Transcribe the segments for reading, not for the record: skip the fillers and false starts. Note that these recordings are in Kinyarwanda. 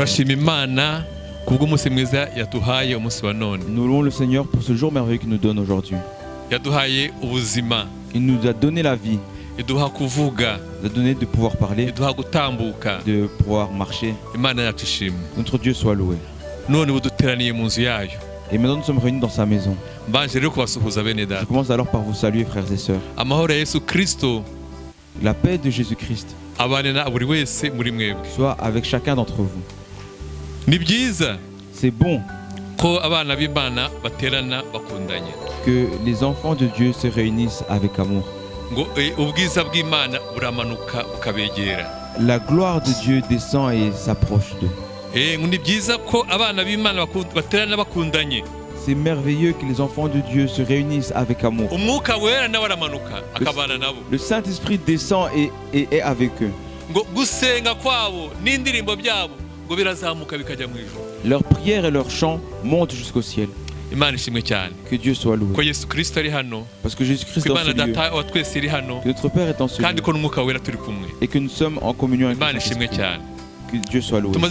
turashima Imana kubw'umunsi mwiza yaduhaye umunsi wa none. Nous louons le Seigneur pour ce jour merveilleux qu'il nous donne aujourd'hui. Yaduhaye ubuzima. Il nous a donné la vie. Iduha kuvuga. Il nous a donné de pouvoir parler. Iduha gutambuka. De pouvoir marcher. Imana yacu ishimwe. Notre Dieu soit loué. None buduteraniye mu nzu yayo. Et maintenant nous sommes réunis dans sa maison. Mbanje rero kubasuhuza bene data. Je commence alors par vous saluer, frères et sœurs. Amahoro ya Yesu Kristo. La paix de Jésus-Christ soit avec chacun d'entre vous. C'est bon que les enfants de Dieu se réunissent avec amour. La gloire de Dieu descend et s'approche d'eux. C'est merveilleux que les enfants de Dieu se réunissent avec amour. Le Saint-Esprit descend et est avec eux. Leurs prières et leurs chants montent jusqu'au ciel. Que Dieu soit loué. Parce que Jésus-Christ est dans ce lieu. Que notre Père est dans ce lieu. Et que nous sommes en communion avec le Saint-Esprit. Que Dieu soit loué. Nous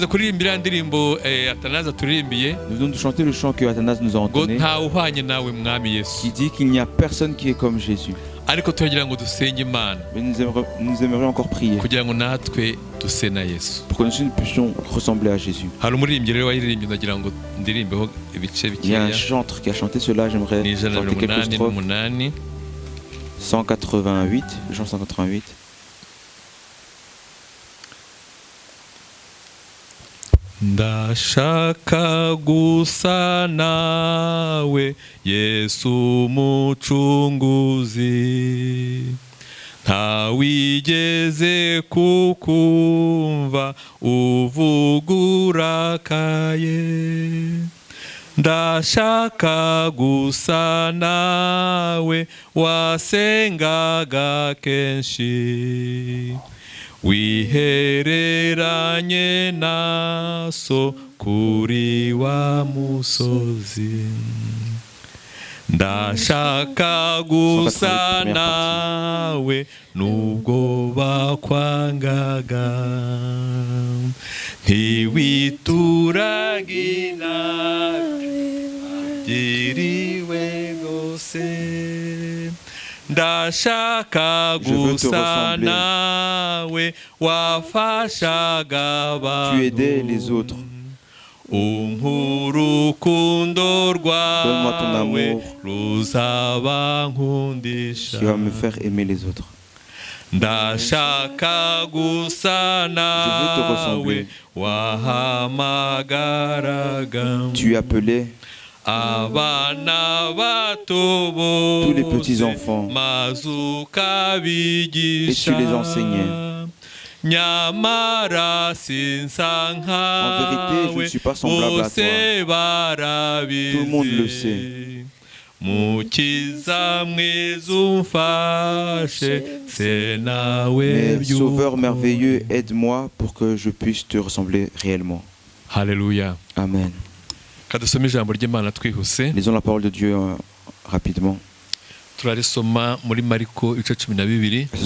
venons de chanter le chant que Athanase nous a entonné, qui dit qu'il n'y a personne qui est comme Jésus. Mais nous aimerions encore prier pour que nous puissions ressembler à Jésus. Il y a un chanteur qui a chanté cela, j'aimerais chanter quelques strophes. 188, Jean 188. Ndashaka gusa nawe Yesu mucunguzi, ntawigeze kukumva uvuga urakaye. Ndashaka gusa nawe wasengaga kenshi, wihereranye naso kuri wa musozi. Ndashaka gusa nawe nubwo bakwangaga, ntiwiturage agiriwe gose. Ndashaka gusa nawe wafashaga abantu, tu aidais les autres. Urukundo donne-moi ton amour ruzabankundisha, qui va me faire aimer les autres. Ndashaka gusa nawe wahamagaraga, tu appelais tous les petits enfants et tu les enseignais. En vérité, je ne suis pas semblable à toi. Tout le monde le sait. Mais Sauveur merveilleux, aide-moi pour que je puisse te ressembler réellement. Alléluia. Amen. Lisons la parole de Dieu rapidement. Elle se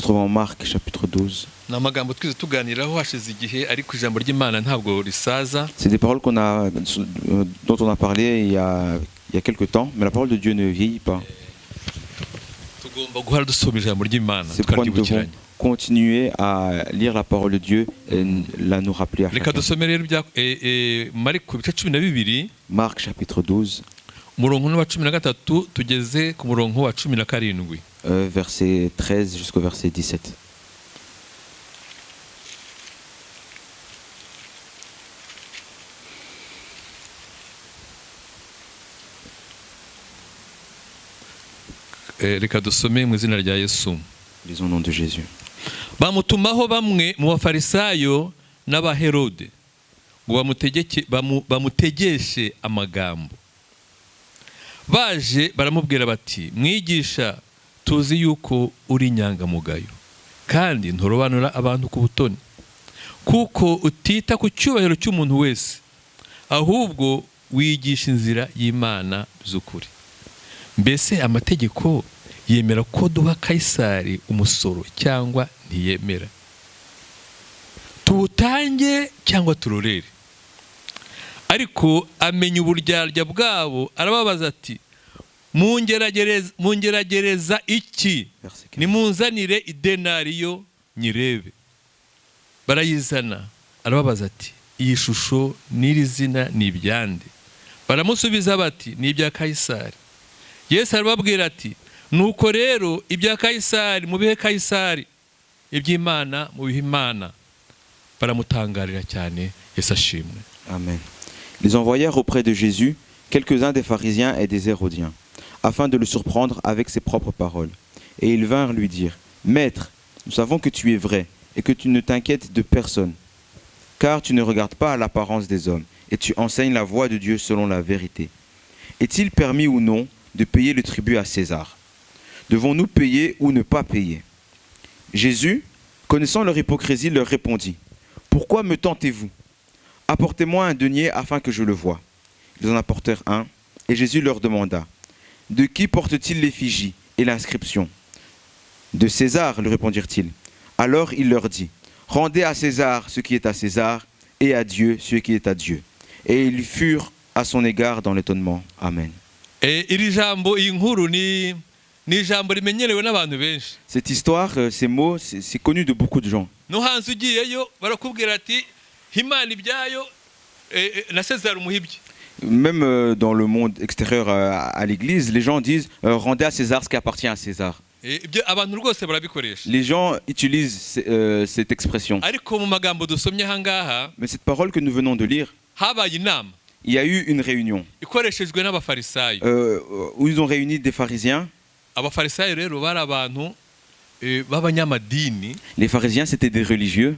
trouve en Marc chapitre 12. C'est des paroles dont on a parlé il y a quelque temps, mais la parole de Dieu ne vieillit pas. C'est pourquoi nous devons continuer à lire la parole de Dieu et la nous rappeler à chacun. Marc chapitre 12. Verset 13 jusqu'au verset 17. Lisons au nom de Jésus. Bamutumaho bamwe mu bafarisayo n'abaherode ngo bamutegeshe amagambo. Baje baramubwira bati, mwigisha, tuzi yuko uri inyangamugayo kandi nturobanura abantu ku butoni, kuko utita ku cyubahiro cy'umuntu wese, ahubwo wigisha inzira y'Imana z'ukuri. Mbese amategeko yemera ko duha Kaisari umusoro cyangwa ntiyemera? Tuwutange cyangwa turorere? ariko amenya uburyarya bwabo arababaza ati mungeragereza iki nimunzanire idenariyo nyirebe. Barayizana arababaza ati iyi shusho n'iri zina ni ibyande? Baramusubiza bati ni ibya Kayisari. Yesu arababwira ati nuko rero ibya Kayisari mubihe Kayisari, iby'Imana mubihe Imana. Baramutangarira cyane. Yesu ashimwe. Amen. Ils envoyèrent auprès de Jésus quelques-uns des pharisiens et des hérodiens, afin de le surprendre avec ses propres paroles. Et ils vinrent lui dire: Maître, nous savons que tu es vrai et que tu ne t'inquiètes de personne, car tu ne regardes pas à l'apparence des hommes, et tu enseignes la voie de Dieu selon la vérité. Est-il permis ou non de payer le tribut à César? Devons-nous payer ou ne pas payer? Jésus, connaissant leur hypocrisie, leur répondit: Pourquoi me tentez-vous? Apportez-moi un denier afin que je le voie. Ils en apportèrent un, et Jésus leur demanda: De qui porte-t-il l'effigie et l'inscription? De César, lui répondirent-ils. Alors il leur dit: Rendez à César ce qui est à César, et à Dieu ce qui est à Dieu. Et ils furent à son égard dans l'étonnement. Amen. Cette histoire, ces mots, c'est connu de beaucoup de gens. Même dans le monde extérieur à l'église, les gens disent rendez à César ce qui appartient à César. Les gens utilisent cette expression. Mais cette parole que nous venons de lire, il y a eu une réunion où ils ont réuni des pharisiens. Les pharisiens, c'était des religieux.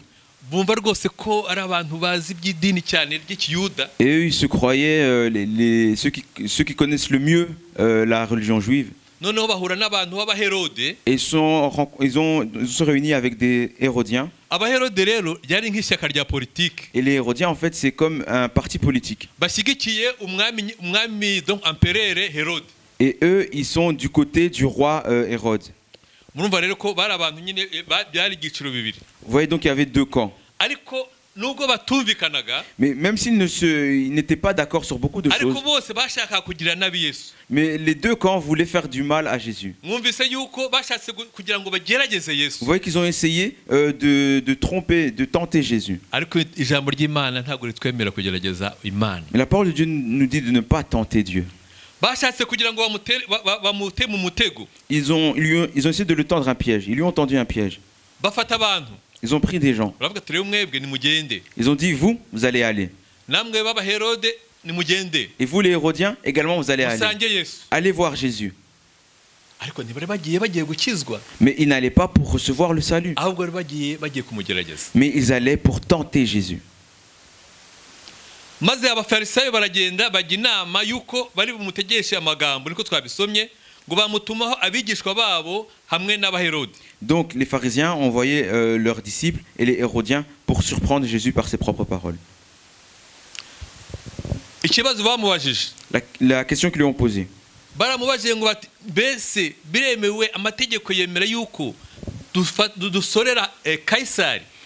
Et eux, ils se croyaient ceux qui connaissent le mieux la religion juive. Et ils se réunis avec des Hérodiens. Et les Hérodiens, en fait, c'est comme un parti politique. Et eux, ils sont du côté du roi Hérode. Vous voyez, donc il y avait deux camps. Mais même s'ils n'étaient pas d'accord sur beaucoup de choses, mais les deux camps voulaient faire du mal à Jésus. Vous voyez qu'ils ont essayé de tromper, de tenter Jésus. Mais la parole de Dieu nous dit de ne pas tenter Dieu. Ils ont essayé de le tendre un piège. Ils lui ont tendu un piège. Ils ont pris des gens. Ils ont dit, vous allez aller. Et vous, les Hérodiens, également, vous allez aller. Allez voir Jésus. Mais ils n'allaient pas pour recevoir le salut. Mais ils allaient pour tenter Jésus. Donc les pharisiens ont envoyé leurs disciples et les Hérodiens pour surprendre Jésus par ses propres paroles. La question qu'ils lui ont posée.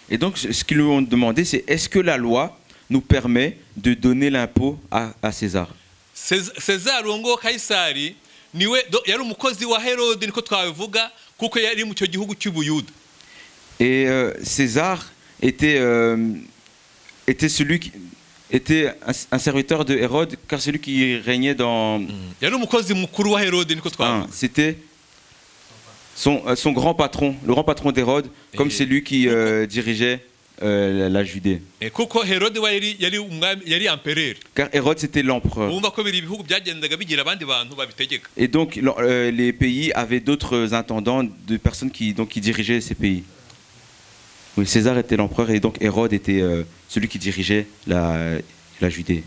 Et donc ce qu'ils lui ont demandé, c'est: est-ce que la loi nous permet de donner l'impôt à César? César ngo Kayisari niwe yari umukozi wa Herode, niko twabivuga, kuko yari mu cyo gihugu cy'Ubuyuda. Et César était celui qui était un serviteur de Hérode, car celui qui régnait dans. Yari umukozi mukuru wa Herode, niko twabivuga. C'était son grand patron, le grand patron d'Hérode, comme c'est lui qui dirigeait la Judée. Car Hérode, c'était l'empereur. Et donc les pays avaient d'autres intendants, de personnes qui dirigeaient ces pays. Oui, César était l'empereur et donc Hérode était celui qui dirigeait la Judée.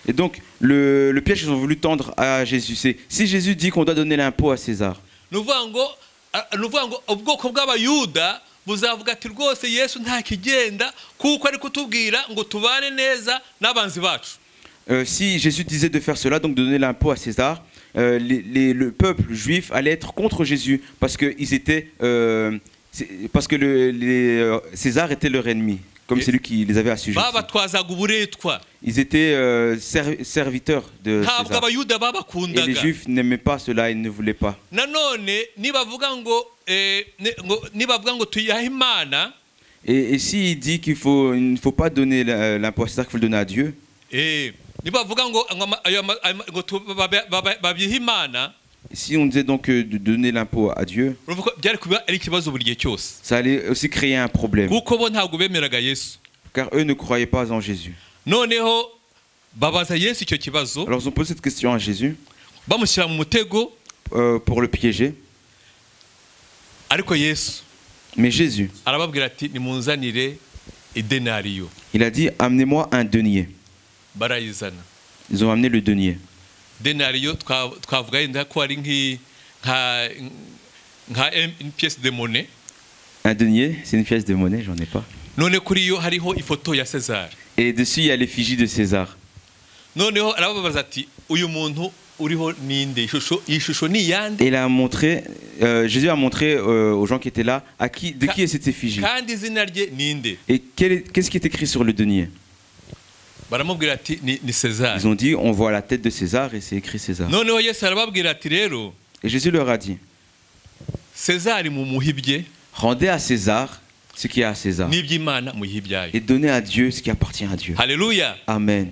Et donc, le piège qu'ils ont voulu tendre à Jésus, c'est: si Jésus dit qu'on doit donner l'impôt à César, si Jésus disait de faire cela, donc de donner l'impôt à César, le peuple juif allait être contre Jésus parce que César était leur ennemi, comme c'est lui qui les avait assujettis. Ils étaient serviteurs de César. Et les Juifs n'aimaient pas cela, ils ne voulaient pas. Et s'il dit qu'il ne faut pas donner l'impôt à César, qu'il faut le donner à Dieu. Si on disait donc de donner l'impôt à Dieu, ça allait aussi créer un problème. Car eux ne croyaient pas en Jésus. Alors ils ont posé cette question à Jésus pour le piéger. Mais Jésus, il a dit, amenez-moi un denier. Ils ont amené le denier. Denario twavuga yenda ko ari une pièce de monnaie. Un denier, c'est une pièce de monnaie, j'en ai pas. None kuri yo hariho ifoto ya César. Et dessus il y a l'effigie de César. Noneho arababaza ati uyu muntu uriho ninde ishusho ni yande. Il a montré Jésus a montré aux gens qui étaient là de qui est cette effigie. Kandi izina rye ninde. Et qu'est-ce qui est écrit sur le denier? Ils ont dit, on voit la tête de César et c'est écrit César. Et Jésus leur a dit, rendez à César ce qui est à César et donnez à Dieu ce qui appartient à Dieu. Alléluia. Amen.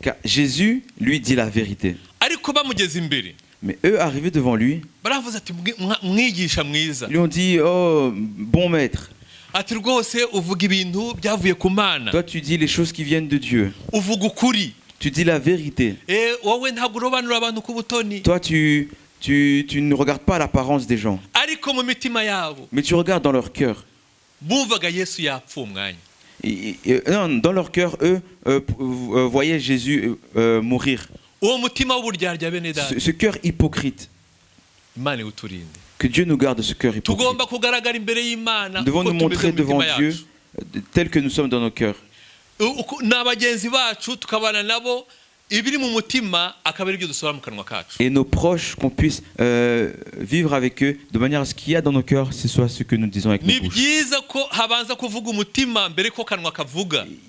Car Jésus lui dit la vérité. Mais eux arrivés devant lui, ils lui ont dit, oh bon maître, toi tu dis les choses qui viennent de Dieu. Tu dis la vérité. Toi tu ne regardes pas l'apparence des gens, mais tu regardes dans leur cœur. Dans leur cœur, eux voyaient Jésus mourir. Ce cœur hypocrite. Que Dieu nous garde de ce cœur hypocrite. Nous devons nous montrer devant Dieu tel que nous sommes dans nos cœurs. Et nos proches, qu'on puisse vivre avec eux de manière à ce qu'il y a dans nos cœurs, ce soit ce que nous disons avec nos bouches.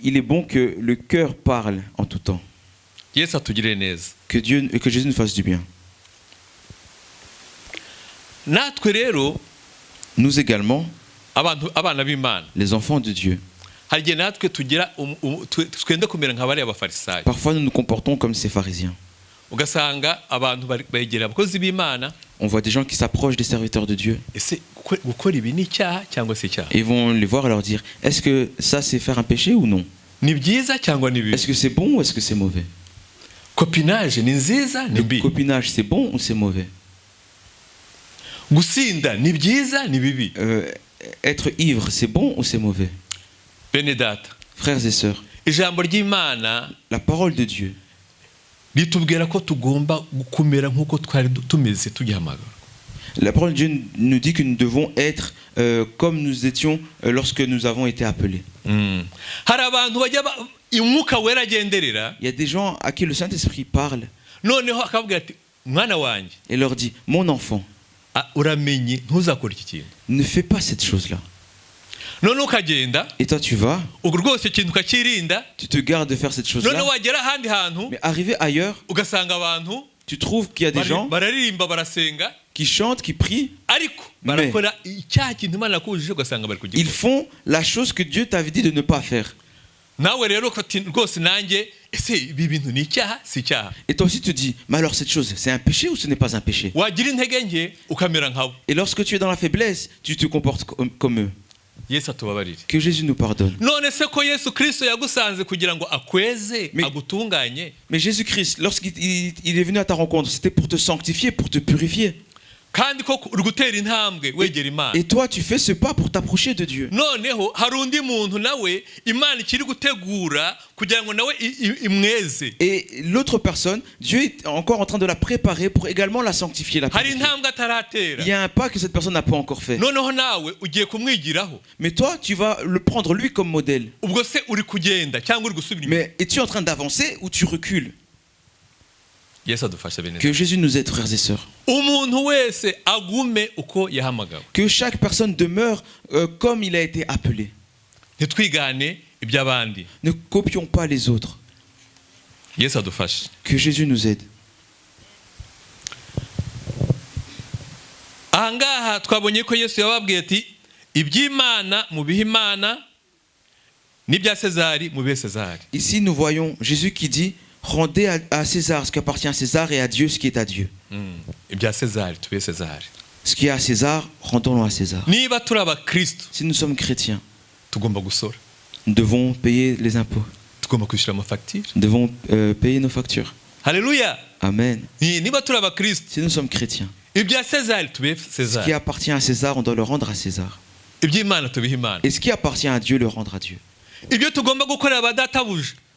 Il est bon que le cœur parle en tout temps. Que Jésus nous fasse du bien. Nous également, les enfants de Dieu, parfois nous nous comportons comme ces pharisiens. On voit des gens qui s'approchent des serviteurs de Dieu. Ils vont les voir et leur dire, est-ce que ça c'est faire un péché ou non? Est-ce que c'est bon ou est-ce que c'est mauvais? Le copinage c'est bon ou c'est mauvais? Être ivre, c'est bon ou c'est mauvais? Frères et sœurs, la parole de Dieu La parole de Dieu nous dit que nous devons être comme nous étions lorsque nous avons été appelés. Il y a des gens à qui le Saint-Esprit parle et leur dit, mon enfant, ne fais pas cette chose-là. Et toi tu vas, tu te gardes de faire cette chose-là. Mais arrivé ailleurs, tu trouves qu'il y a des gens qui chantent, qui prient, mais ils font la chose que Dieu t'avait dit de ne pas faire. Et toi aussi tu dis, mais alors cette chose, c'est un péché ou ce n'est pas un péché? Et lorsque tu es dans la faiblesse, tu te comportes comme eux. Que Jésus nous pardonne. Mais Jésus-Christ, lorsqu'il est venu à ta rencontre, c'était pour te sanctifier, pour te purifier. Et toi, tu fais ce pas pour t'approcher de Dieu. Et l'autre personne, Dieu est encore en train de la préparer pour également la sanctifier. Il y a un pas que cette personne n'a pas encore fait. Mais toi, tu vas le prendre lui comme modèle. Mais es-tu en train d'avancer ou tu recules? Que Jésus nous aide, frères et sœurs. Que chaque personne demeure comme il a été appelé. Ne copions pas les autres. Que Jésus nous aide. Ici nous voyons Jésus qui dit: rendez à César ce qui appartient à César et à Dieu ce qui est à Dieu. Ce qui est à César, rendons-le à César. Si nous sommes chrétiens, nous devons payer les impôts. Nous devons payer nos factures. Alléluia. Amen. Si nous sommes chrétiens, ce qui appartient à César, on doit le rendre à César. Et ce qui appartient à Dieu, le rendre à Dieu.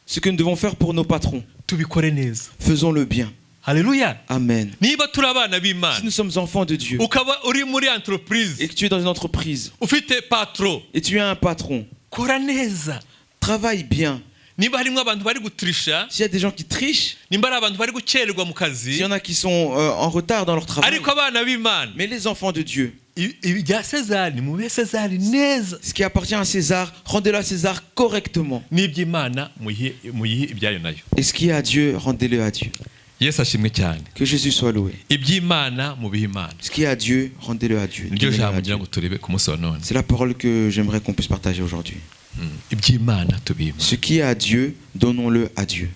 Ce que nous devons faire pour nos patrons, faisons-le bien. Alléluia. Amen. Si nous sommes enfants de Dieu et que tu es dans une entreprise et tu as un patron, travaille bien. S'il y a des gens qui trichent, s'il y en a qui sont en retard dans leur travail, mais les enfants de Dieu, ce qui appartient à César, rendez-le à César correctement. Et ce qui est à Dieu, rendez-le à Dieu. Que Jésus soit loué. Ce qui est à Dieu, rendez-le à Dieu. C'est la parole que j'aimerais qu'on puisse partager aujourd'hui. Ce qui est à Dieu, donnons-le à Dieu.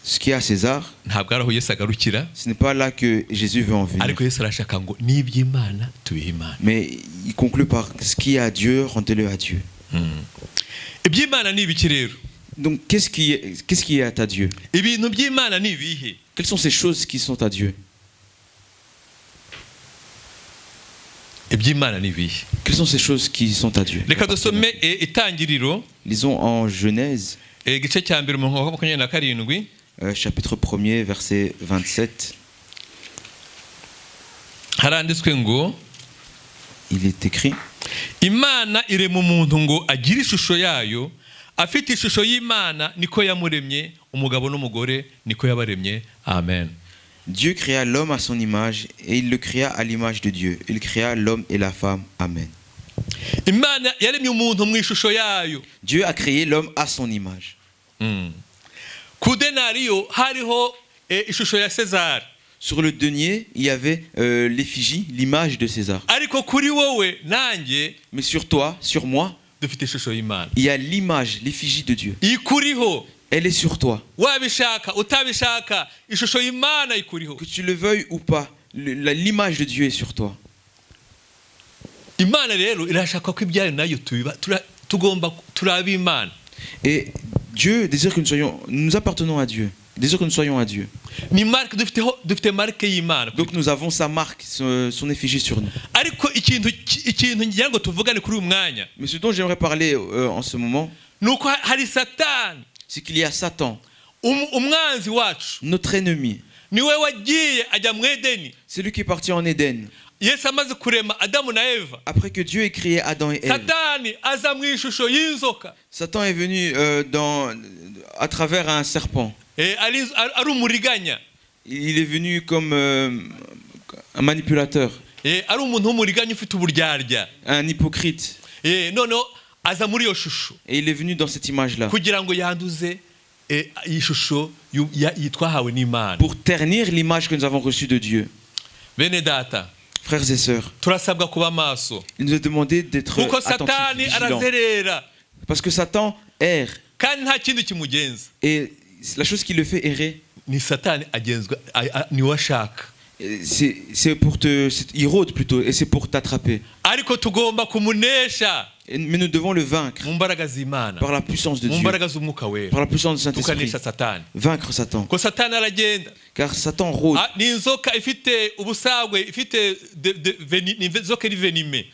Ce qui est à César, ce n'est pas là que Jésus veut en venir. Mais il conclut par ce qui est à Dieu, rendez-le à Dieu. Donc qu'est-ce qui est à ta Dieu? Quelles sont ces choses qui sont à Dieu? Quelles sont ces choses qui sont à Dieu? Lisons en Genèse, chapitre 1er, verset 27. Il est écrit: Imana irema umuntu ngo agire ishusho yayo, afite ishusho y'Imana niko yamuremye, umugabo n'umugore niko yabaremye. Amen. Dieu créa l'homme à son image et il le créa à l'image de Dieu. Il créa l'homme et la femme. Amen. Dieu a créé l'homme à son image. Sur le denier, il y avait l'effigie, l'image de César. Mais sur toi, sur moi, il y a l'image, l'effigie de Dieu. Elle est sur toi. Que tu le veuilles ou pas, l'image de Dieu est sur toi. Et Dieu désire que nous appartenons à Dieu. Désire que nous soyons à Dieu. Donc nous avons sa marque, son effigie sur nous. Mais ce dont j'aimerais parler en ce moment, c'est qu'il y a Satan, notre ennemi. C'est lui qui est parti en Éden. Après que Dieu ait créé Adam et Ève, Satan est venu à travers un serpent. Il est venu comme un manipulateur, un hypocrite. Et il est venu dans cette image-là pour ternir l'image que nous avons reçue de Dieu. Frères et sœurs, il nous est demandé d'être attentifs, vigilants. Parce que Satan erre. Et la chose qui le fait errer, c'est pour il rôde plutôt, et c'est pour t'attraper. Mais nous devons le vaincre par la puissance de Dieu, par la puissance du Saint-Esprit, vaincre Satan. Car Satan rôde.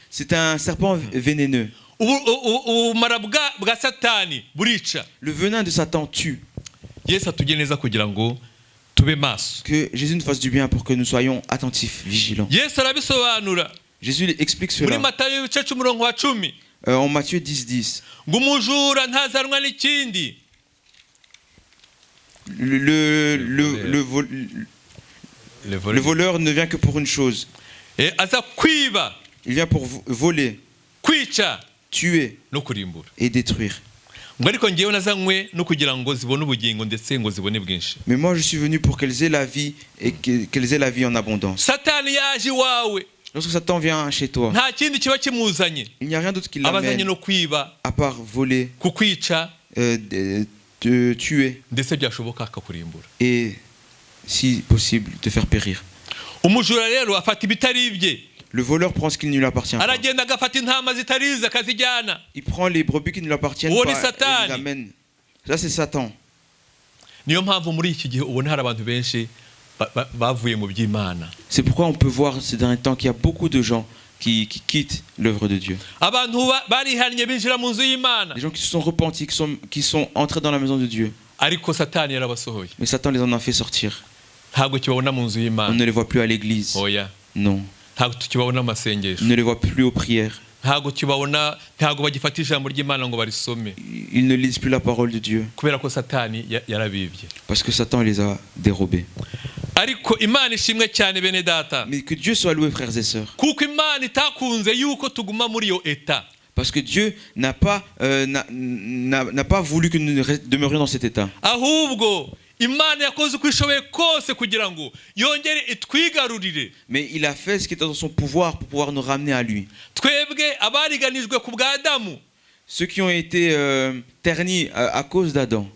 C'est un serpent vénéneux. Le venin de Satan tue. Que Jésus nous fasse du bien pour que nous soyons attentifs, vigilants. Jésus explique cela. En Matthieu 10:10. Le voleur ne vient que pour une chose. Il vient pour voler, tuer et détruire. Mais moi je suis venu pour qu'elles aient la vie et qu'elles aient la vie en abondance. Lorsque Satan vient chez toi, il n'y a rien d'autre qui l'amène à part voler, te tuer et, si possible, te faire périr. Le voleur prend ce qui ne lui appartient pas. Il prend les brebis qui ne lui appartiennent pas et les amène. Ça, c'est Satan. C'est pourquoi on peut voir ces derniers temps qu'il y a beaucoup de gens qui quittent l'œuvre de Dieu. Les gens qui se sont repentis, qui sont entrés dans la maison de Dieu. Mais Satan les en a fait sortir. On ne les voit plus à l'église. Non. On ne les voit plus aux prières. Ils ne lisent plus la parole de Dieu parce que Satan les a dérobés. Mais que Dieu soit loué, frères et sœurs, parce que Dieu n'a pas voulu que nous demeurions dans cet état. Mais il a fait ce qui était dans son pouvoir pour pouvoir nous ramener à lui. Ceux qui ont été ternis à cause d'Adam,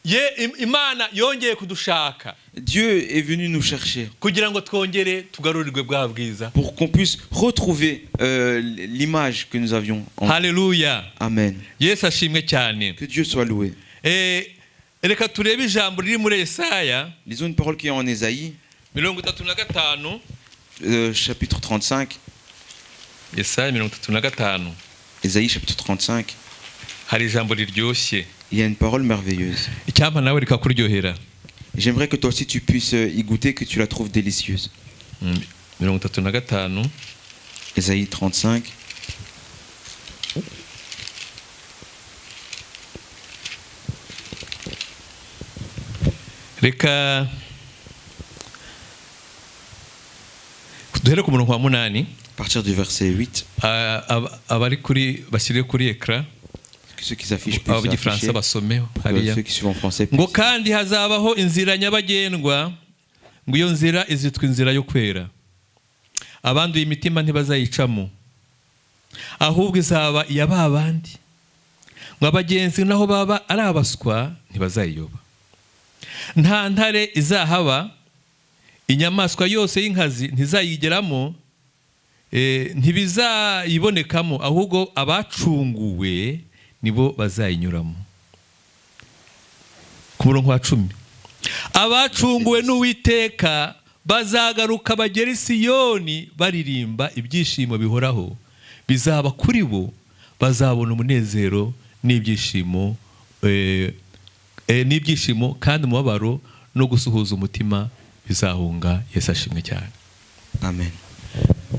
Dieu est venu nous chercher pour qu'on puisse retrouver l'image que nous avions. Alléluia. Amen. Que Dieu soit loué. Lisons une parole qui est en Ésaïe, chapitre 35. Ésaïe chapitre 35. Il y a une parole merveilleuse. J'aimerais que toi aussi tu puisses y goûter, que tu la trouves délicieuse. Ésaïe 35. À partir du verset 8. Ceux qui s'affichent plus afficher, ceux qui suivent en français. Ngo kandi hazabaho inzira nyabagendwa ngo iyo nzira izitwa inzira yo kwera abanduye imitima ntibazayicamo ahubwo izaba iya babandi ngo abagenzi naho baba ari abaswa ntibazayiyoba nta ntare izahaba inyamaswa yose y'inkazi ntizayigeramo ntibizayibonekamo ahubwo abacunguwe nibo bazayinyuramo. Ku murongo wa 10 abacunguwe n'Uwiteka bazagaruka bagera i Siyoni baririmba ibyishimo bihoraho bizaba kuri bo bazabona umunezero n'ibyishimo kandi umubabaro no gusuhuza umutima bizahunga. Yesu ashimwe cyane. Amen.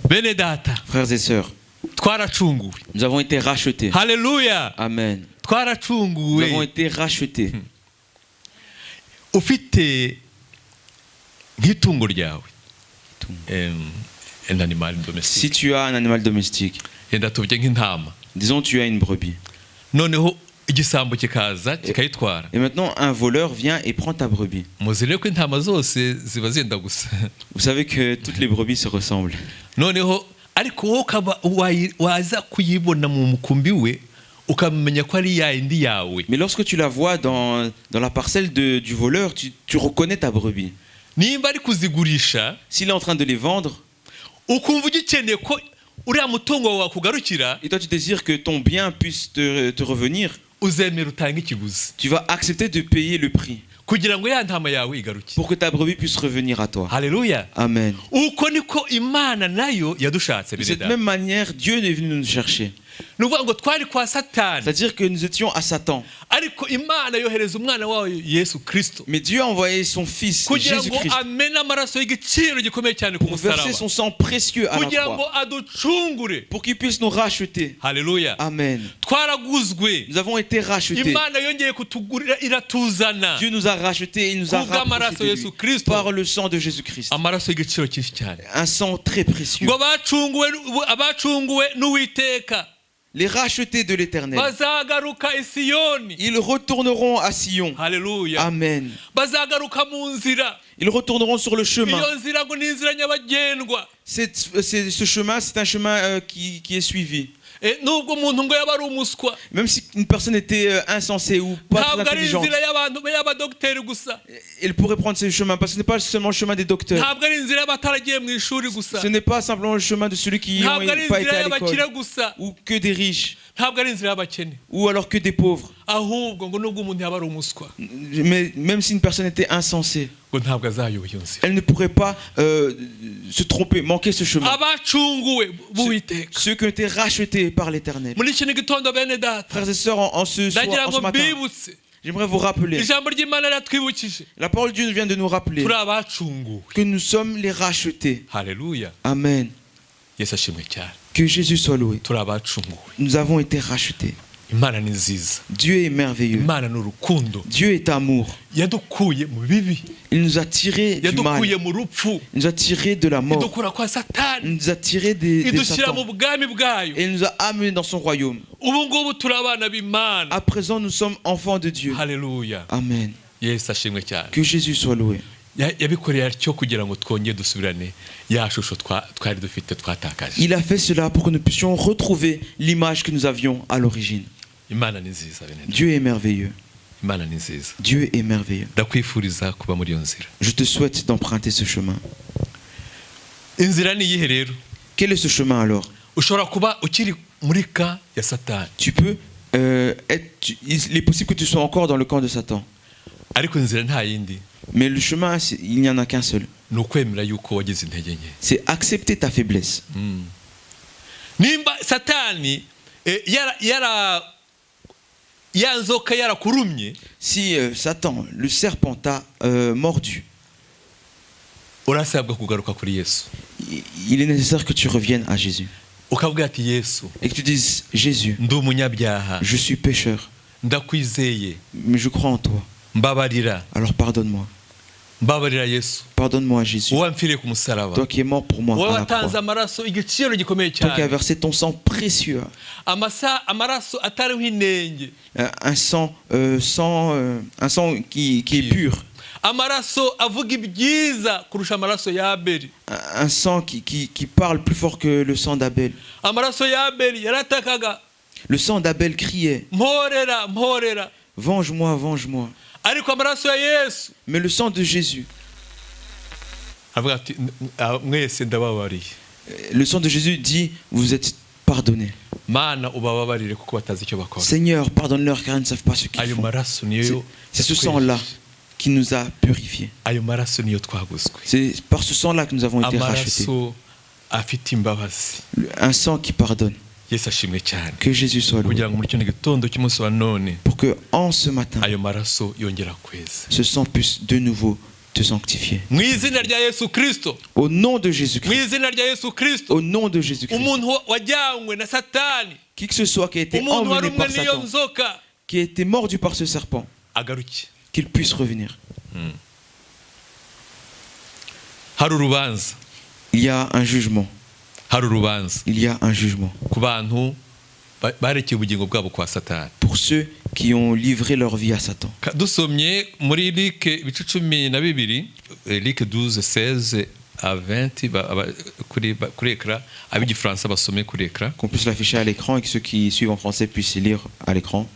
Bene data, frères et sœurs, nous avons été rachetés. Alléluia. Amen. Nous avons été rachetés. Ufite nk'itungo ryawe, un animal domestique. Si tu as un animal domestique, disons tu as une brebis. Et maintenant un voleur vient et prend ta brebis. Vous savez que toutes les brebis se ressemblent. Mais lorsque tu la vois dans la parcelle du voleur, tu reconnais ta brebis. S'il est en train de les vendre, et toi tu désires que ton bien puisse te revenir, tu vas accepter de payer le prix pour que ta brebis puisse revenir à toi. Alléluia. Amen. De cette même manière, Dieu est venu nous chercher. C'est-à-dire que nous étions à Satan. Mais Dieu a envoyé son Fils, Jésus-Christ, pour verser son sang précieux à la croix, pour qu'il puisse nous racheter. Alléluia. Amen. Nous avons été rachetés. Dieu nous a rachetés et il nous a rapprochés de lui par le sang de Jésus-Christ. Un sang très précieux. Les rachetés de l'Éternel, ils retourneront à Sion. Alléluia. Amen. Ils retourneront sur le chemin. Ce chemin, c'est un chemin qui est suivi. Même si une personne était insensée ou pas très intelligente, elle pourrait prendre ce chemin, parce que ce n'est pas seulement le chemin des docteurs. Ce n'est pas simplement le chemin de celui qui n'a pas été à l'école, ou que des riches, ou alors que des pauvres. Mais même si une personne était insensée, elle ne pourrait pas se tromper, manquer ce chemin. Ceux qui ont été rachetés par l'Éternel. Frères et sœurs, en ce matin, j'aimerais vous rappeler, la parole de Dieu vient de nous rappeler que nous sommes les rachetés. Alléluia. Amen. Que Jésus soit loué. Nous avons été rachetés. Dieu est merveilleux. Dieu est amour. Il nous a tirés du mal. Il nous a tirés de la mort. Il nous a tirés de Satan. Et il nous a amenés dans son royaume. À présent, nous sommes enfants de Dieu. Alléluia. Amen. Que Jésus soit loué. Il a fait cela pour que nous puissions retrouver l'image que nous avions à l'origine. Dieu est merveilleux. Dieu est merveilleux. Je te souhaite d'emprunter ce chemin. Quel est ce chemin alors? Tu peux il est possible que tu sois encore dans le camp de Satan. Mais le chemin, il n'y en a qu'un seul. C'est accepter ta faiblesse. Si Satan, le serpent, t'a mordu, il est nécessaire que tu reviennes à Jésus. Et que tu dises, Jésus, je suis pécheur, mais je crois en toi. Alors pardonne-moi. Pardonne-moi, Jésus. Toi qui es mort pour moi à la croix. Toi qui as versé ton sang précieux. Un sang qui est pur. Un sang qui parle plus fort que le sang d'Abel. Le sang d'Abel criait, venge-moi, venge-moi. Mais le sang de Jésus, le sang de Jésus dit, vous êtes pardonnés. Seigneur, pardonne-leur car ils ne savent pas ce qu'ils font. C'est ce sang-là qui nous a purifiés. C'est par ce sang-là que nous avons été rachetés. Un sang qui pardonne. Que Jésus soit loué. Pour que en ce matin, ce sang puisse de nouveau te sanctifier. Au nom de Jésus-Christ. Au nom de Jésus-Christ. Qui que ce soit qui a été emmené par Satan, qui a été mordu par ce serpent, qu'il puisse revenir. Il y a un jugement. Il y a un jugement pour ceux qui ont livré leur vie à Satan. Luc 12, 16 à 20, qu'on puisse l'afficher à l'écran et que ceux qui suivent en français puissent lire à l'écran.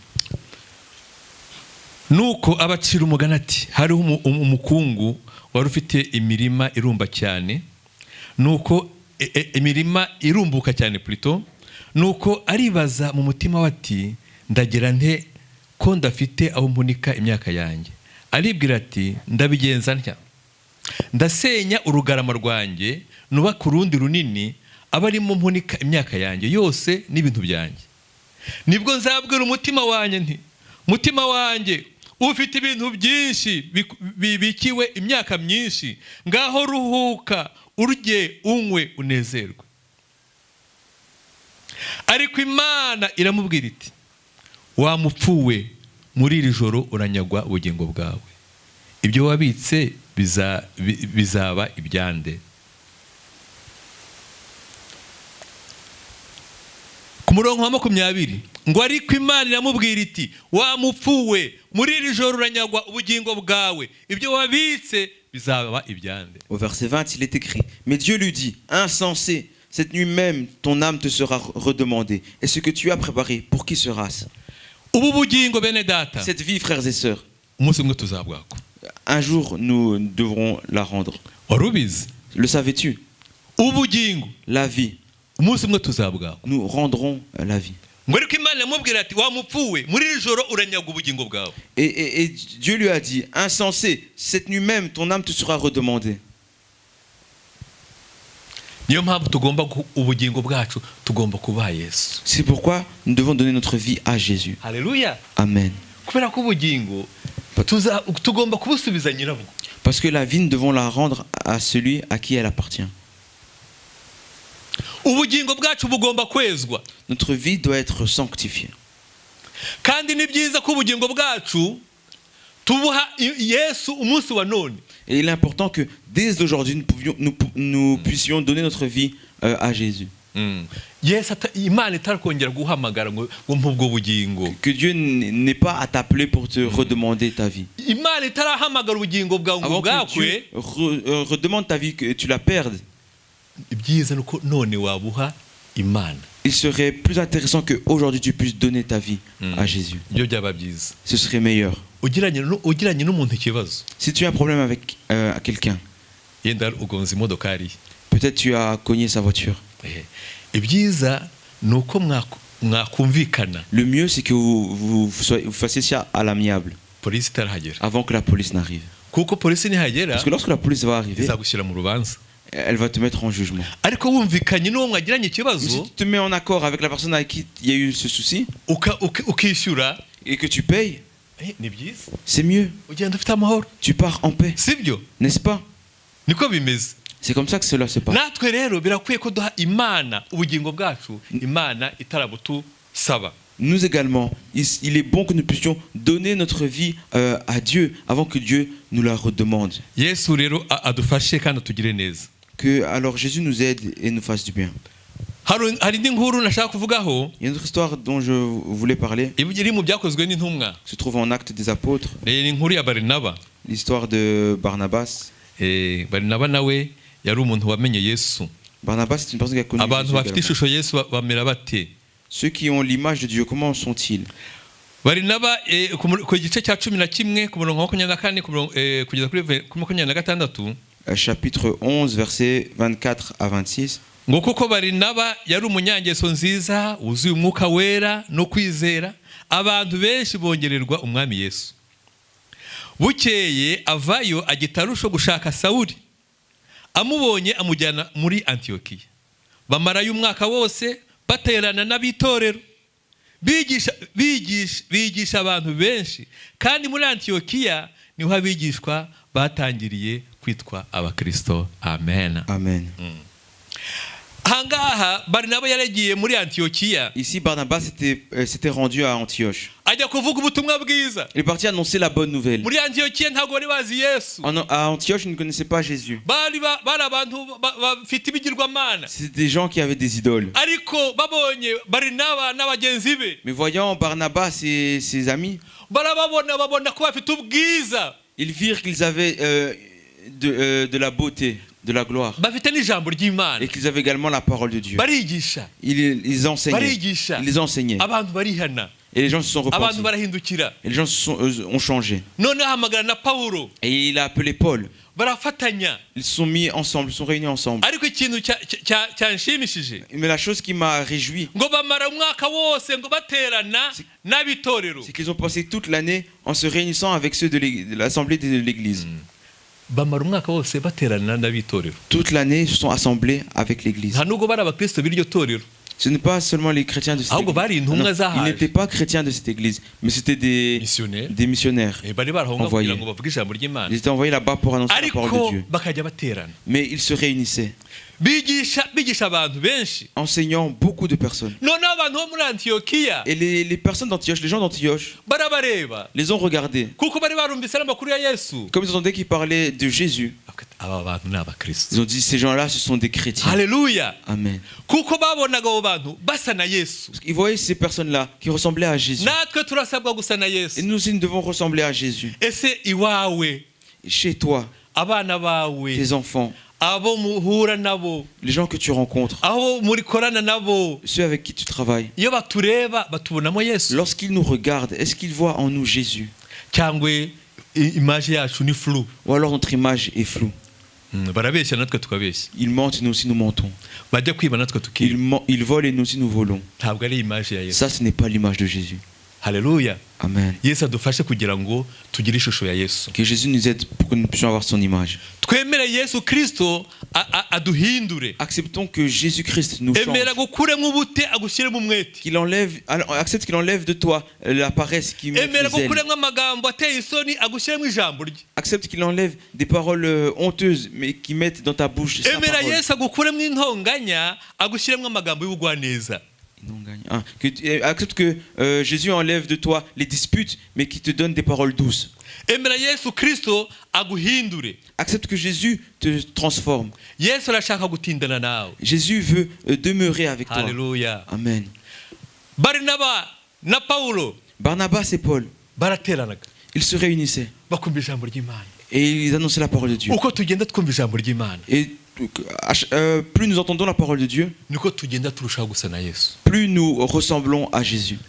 Nuko abacira umugani ati hariho umukungu wari ufite imirima irumba cyane nuko imirima irumbuka cyane plutôt nuko aribaza mu mutima wati ndagira nte ko ndafite aho mpunika imyaka yanjye. Aribwira ati ndabigenza ntya, ndasenya urugarama rwanjye nubaka urundi runini abarimo mpunika imyaka yanjye yose n'ibintu byanjye. Nibwo nzabwira umutima wanjye nti mutima wanjye ufite ibintu byinshi bibikiwe imyaka myinshi, ngaho ruhuka urye unywe unezerwe. Ariko Imana iramubwira iti wamupfuwe, muri iri joro uranyagwa ubugingo bwawe, ibyo wabitse bizaba ibyande. Ku murongo wa 20 ngo ariko Imana iramubwira iti wamupfuwe, muri iri joro uranyagwa ubugingo bwawe, ibyo wabitse bizaba ibyande. Au verset 20 il est écrit, mais Dieu lui dit, insensé, cette nuit même ton âme te sera redemandée, et ce que tu as préparé, pour qui sera-ce? Cette vie, frères et sœurs, un jour nous devrons la rendre. Le savais-tu? La vie, nous rendrons la vie. Et Dieu lui a dit, insensé, cette nuit même ton âme te sera redemandée. C'est pourquoi nous devons donner notre vie à Jésus. Alléluia. Amen. Parce que la vie, nous devons la rendre à celui à qui elle appartient. Notre vie doit être sanctifiée. Et il est important que dès aujourd'hui nous puissions donner notre vie à Jésus. Que Dieu n'ait pas à t'appeler pour te redemander ta vie. Avant que Dieu redemande ta vie, que tu la perdes. Il serait plus intéressant qu'aujourd'hui tu puisses donner ta vie à Jésus. Ce serait meilleur. Si tu as un problème avec quelqu'un, peut-être tu as cogné sa voiture. Le mieux c'est que vous fassiez ça à l'amiable, avant que la police n'arrive. Parce que lorsque la police va arriver, elle va te mettre en jugement. Mais si tu te mets en accord avec la personne avec qui il y a eu ce souci et que tu payes, c'est mieux. Tu pars en paix, n'est-ce pas? C'est comme ça que cela se passe. Nous également, il est bon que nous puissions donner notre vie à Dieu avant que Dieu nous la redemande. Que alors Jésus nous aide et nous fasse du bien. Il y a une autre histoire dont je voulais parler, qui se trouve en Actes des Apôtres, l'histoire de Barnabas. Barnabas, c'est une personne qui a connu Jésus. Ceux qui ont l'image de Dieu, comment sont-ils? Chapitre 11, versets 24 à 26. ngo kuko Barinaba yari umunyangeso nziza wuzuye umwuka wera no kwizera, abantu benshi bongererwa umwami Yesu. Bukeye avayo agitarusho gushaka Sawuli, amubonye amujyana muri Antiokiya. Bamarayo umwaka wose baterana n'abitorero, bigisha abantu benshi, kandi muri Antiokiya niho abigishwa batangiriye kwitwa abakristo. Amen. Amen. Hangaha Barnaba yaragiye muri Antiokiya. Ici Barnabas s'était rendu à Antioche. Ajya kuvuga ubutumwa bwiza. Il est parti annoncer la bonne nouvelle. Muri Antiokiya ntago bari bazi Yesu. À Antioche, ils ne connaissaient pas Jésus. Bari abantu bafite ibigirwamana. C'était des gens qui avaient des idoles. Ariko babonye Barnaba n'abagenzi be. Mais voyant Barnabas et ses amis, babona ko bafite ubwiza. Ils virent qu'ils avaient de la beauté, de la gloire, et qu'ils avaient également la parole de Dieu. Ils enseignaient. Et les gens se sont repentis. Et les gens ont changé. Et il a appelé Paul. Ils sont mis ensemble, ils sont réunis ensemble. Mais la chose qui m'a réjoui, c'est qu'ils ont passé toute l'année en se réunissant avec ceux de l'assemblée de l'église. Toute l'année, ils se sont assemblés avec l'église. Ce n'est pas seulement les chrétiens de cette église. Non, ils n'étaient pas chrétiens de cette église, mais c'était des missionnaires envoyés. Ils étaient envoyés là-bas pour annoncer la parole de Dieu. Mais ils se réunissaient, enseignant beaucoup de personnes. Et les personnes d'Antioche, les gens d'Antioche, les ont regardés. Comme ils entendaient qu'ils parlaient de Jésus, ils ont dit, ces gens-là, ce sont des chrétiens. Alléluia. Amen. Ils voyaient ces personnes-là qui ressemblaient à Jésus. Et nous aussi, nous devons ressembler à Jésus. Chez toi, tes enfants, les gens que tu rencontres, ceux avec qui tu travailles, lorsqu'ils nous regardent, est-ce qu'ils voient en nous Jésus? Ou alors notre image est floue. Ils mentent et nous aussi nous mentons. Ils volent et nous aussi nous volons. Ça, ce n'est pas l'image de Jésus. Alléluia. Amen. Que Jésus nous aide pour que nous puissions avoir son image. Acceptons que Jésus-Christ nous change. Accepte qu'il enlève de toi la paresse qui met les ailes. Accepte qu'il enlève des paroles honteuses mais qui mettent dans ta bouche sa parole. Accepte que Jésus enlève de toi les disputes mais qui te donne des paroles douces. Accepte que Jésus te transforme. Jésus veut demeurer avec toi. Alléluia. Amen. Barnabas et Paul, ils se réunissaient et ils annonçaient la parole de Dieu. Et plus nous entendons la parole de Dieu, plus nous ressemblons à Jésus.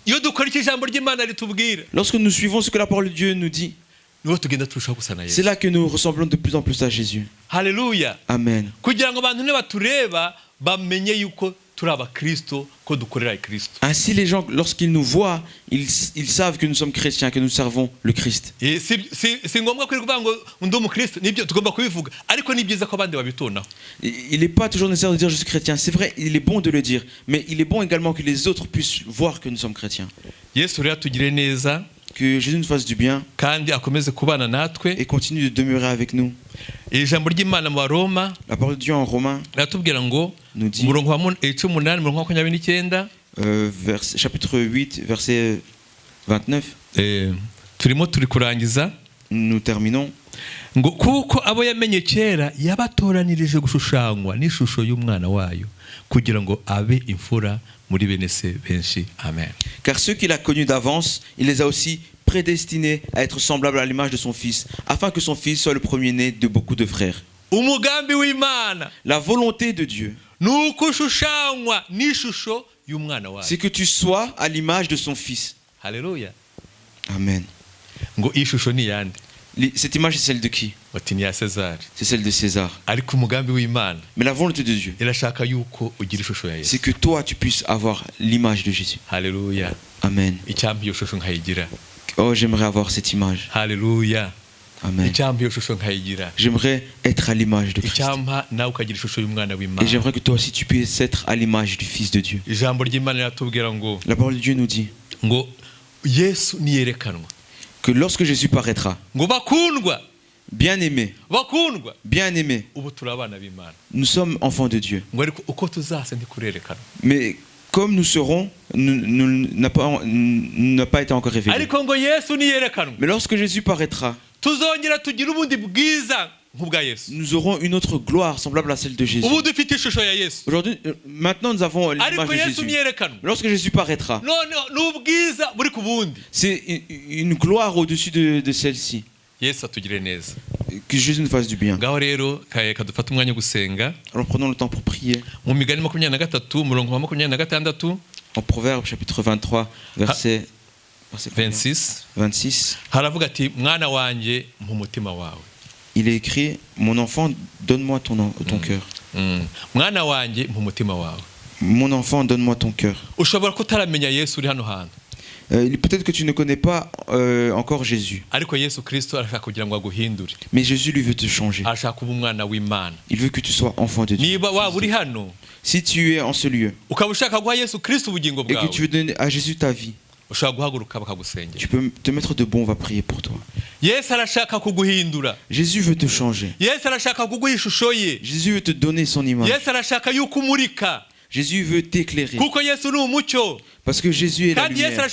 Lorsque nous suivons ce que la parole de Dieu nous dit, c'est là que nous ressemblons de plus en plus à Jésus. Alléluia. Amen. Ainsi les gens, lorsqu'ils nous voient, ils savent que nous sommes chrétiens, que nous servons le Christ. Il n'est pas toujours nécessaire de dire je suis chrétien. C'est vrai, il est bon de le dire, mais il est bon également que les autres puissent voir que nous sommes chrétiens. Que Jésus nous fasse du bien et continue de demeurer avec nous. La parole de Dieu en Romains nous dit, chapitre 8, verset 29, nous terminons. Kuko abo yamenye kera yabatoranirije gushushanywa n'ishusho y'umwana wayo kugira ngo abe imfura muri bene se benshi. Amen. Car ceux qu'il a connus d'avance, il les a aussi prédestinés à être semblables à l'image de son fils, afin que son fils soit le premier-né de beaucoup de frères. Umugambi w'Imana, la volonté de Dieu, n'ukushushanywa n'ishusho y'umwana wayo, c'est que tu sois à l'image de son fils. Alléluia. Amen. Ngo ishusho ni yande. Cette image, c'est celle de qui? C'est celle de César. Mais la volonté de Dieu, c'est que toi, tu puisses avoir l'image de Jésus. Alléluia. Amen. Oh, j'aimerais avoir cette image. Alléluia. Amen. J'aimerais être à l'image de Christ. Et j'aimerais que toi aussi, tu puisses être à l'image du Fils de Dieu. La parole de Dieu nous dit que lorsque Jésus paraîtra, bien-aimé, bien-aimé, nous sommes enfants de Dieu. Mais comme nous serons, n'a pas été encore révélé. Mais lorsque Jésus paraîtra, nous aurons une autre gloire semblable à celle de Jésus. Aujourd'hui, maintenant nous avons l'image de Jésus. Lorsque Jésus paraîtra, c'est une gloire au-dessus de celle-ci. Que Jésus nous fasse du bien. Alors prenons le temps pour prier. En Proverbe chapitre 23, verset 26 haravuga ati mwana wanje mu mutima wawe. Il est écrit mon enfant donne-moi ton cœur. Mwana wanje mu mutima wawe. Mon enfant donne-moi ton cœur. Ushobora kutaramenya Yesu uri hano hantu. Peut-être que tu ne connais pas encore Jésus. Mais Jésus lui veut te changer. Il veut que tu sois enfant de Dieu. Si tu es en ce lieu et que tu veux donner à Jésus ta vie, tu peux te mettre debout, on va prier pour toi. Jésus veut te changer. Jésus veut te donner son image. Jésus veut t'éclairer. Parce que Jésus est la lumière.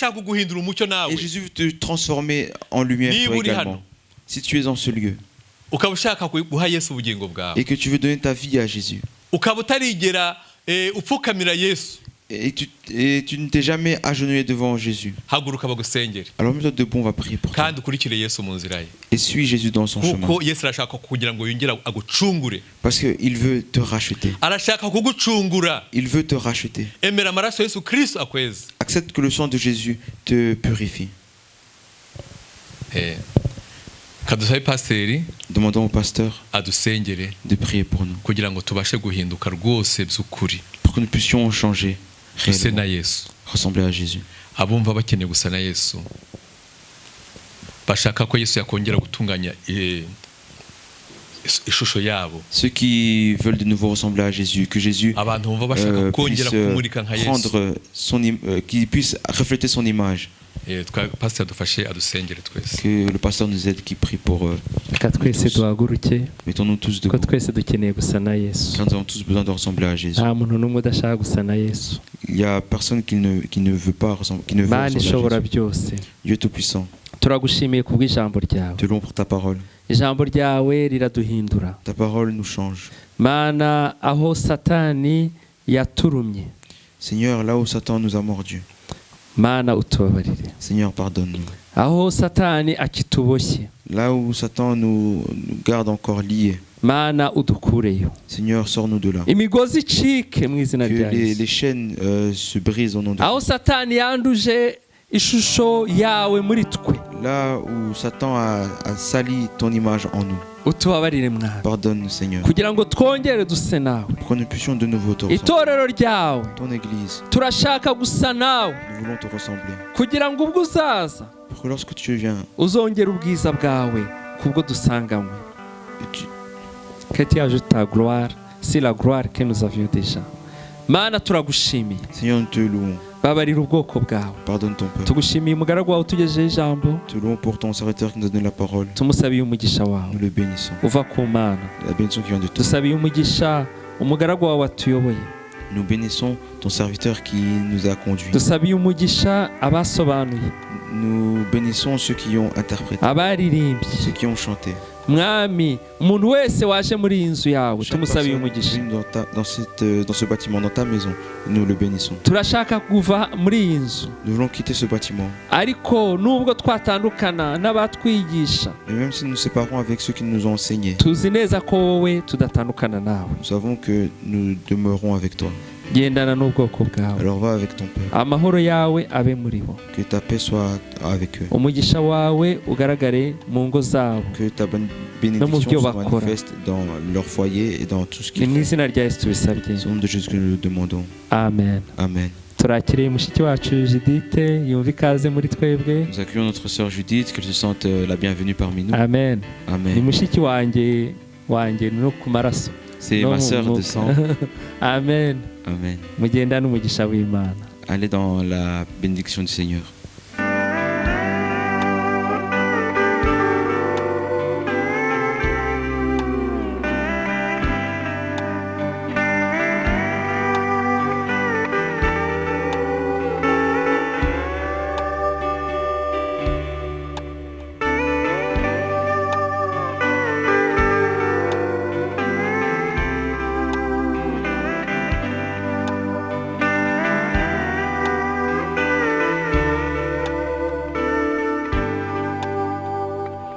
Et Jésus veut te transformer en lumière toi également. Si tu es dans ce lieu et que tu veux donner ta vie à Jésus et tu ne t'es jamais agenouillé devant Jésus, alors mets-toi debout, on va prier pour toi. Et suis Jésus dans son chemin. Parce qu'il veut te racheter. Il veut te racheter. Accepte que le sang de Jésus te purifie. Demandons au pasteur de prier pour nous, pour que nous puissions changer, ressembler à Jésus. Ceux qui veulent de nouveau ressembler à Jésus, que Jésus puisse prendre qu'il puisse refléter son image. Que le pasteur nous aide, qui prie pour eux. Mettons-nous tous debout. Car nous avons tous besoin de ressembler à Jésus. Il n'y a personne qui ne veut pas ressembler, qui ne veut ressembler à Jésus. Dieu Tout-Puissant, te louons pour ta parole. Ta parole nous change. Seigneur, là où Satan nous a mordus, Seigneur, pardonne-nous. Là où Satan nous garde encore liés, Seigneur, sors-nous de là. Que les chaînes se brisent au nom de Jésus. Là où Satan a sali ton image en nous, pardonne-nous, Seigneur, pour que nous puissions de nouveau te ressembler. Ton Église, nous voulons te ressembler, pour que lorsque tu viens, que tu ajoutes ta gloire, c'est la gloire que nous avions déjà. Seigneur, nous te louons. Pardonne ton peuple. Te louons pour ton serviteur qui nous donne la parole. Nous le bénissons. La bénédiction qui vient de toi. Nous bénissons ton serviteur qui nous a conduits. Nous bénissons ceux qui ont interprété, ceux qui ont chanté. Mwami, umuntu wese waje muri inzu yawe tumusabiye umugisha. Dans ce bâtiment, dans ta maison, nous le bénissons. Turashaka kuva muri inzu. Nous voulons quitter ce bâtiment. Ariko nubwo twatandukana n'abatwigisha, mais même si nous nous séparons avec ceux qui nous ont enseigné, tuzi neza ko wowe tudatandukana nawe. Nous savons que nous demeurons avec toi. Alors va avec ton peuple. Que ta paix soit avec eux. Que ta bénédiction soit manifeste dans leur foyer et dans tout ce qu'ils font. C'est au nom de Jésus que nous le demandons. Amen. Amen. Nous accueillons notre sœur Judith, qu'elle se sente la bienvenue parmi nous. Amen. Amen. C'est ma sœur de sang. Amen. Amen. Allez dans la bénédiction du Seigneur.